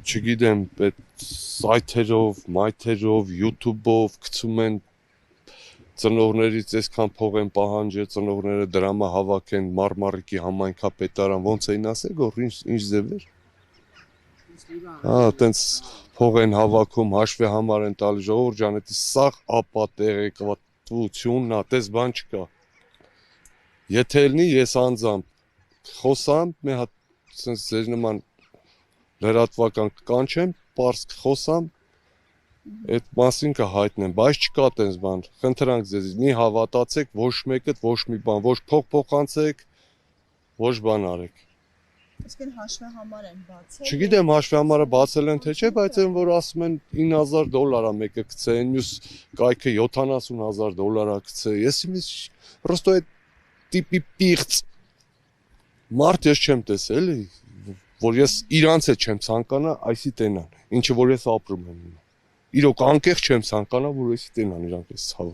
չգիտեմ, այդ սայթերով, մայթերով, YouTube-ով գցում են ծնողներից այսքան փող են պահանջել, ծնողները դրամը հավաքեն Մարմարիկի համայնքապետարան, ոնց էին ասել, որ ինչ ձև էր։ Տենց փող են հավաքում, հաշվի համար են տալի, ժողովուրդ ջան, դա սաղ ապա տեղեկատվությունն է, տես բան չկա։ Եթե լինի ես անձամբ խոսամ, մի հատ sense ձեր նման լրատվական կանչեմ, պարզ խոսամ, այդ մասին կհայտնեմ, բայց չկա տենց բան։ Խնդրանք ձեզ, մի հավատացեք, ոչ մեկը, ոչ մի բան, ոչ փող փոխանցեք, ոչ բան արեք։ Իսկ են հաշվի համար են բացել։ Չգիտեմ հաշվի համարը բացել են թե չէ, բայց այն որ ասում են $9,000 մեկը գցե, մյուս կայքը $70,000 գցե։ Ես իմից պրոստո այդ տիպի պիղծ մարդ ես չեմ տեսել, էլի, որ ես իրանց է չեմ ցանկանա այսի տենան, ինչը որ ես ապրում եմ։ Իրոք անկեղծ չեմ ցանկանա, որ այսի տենան իրանք էս ցավը։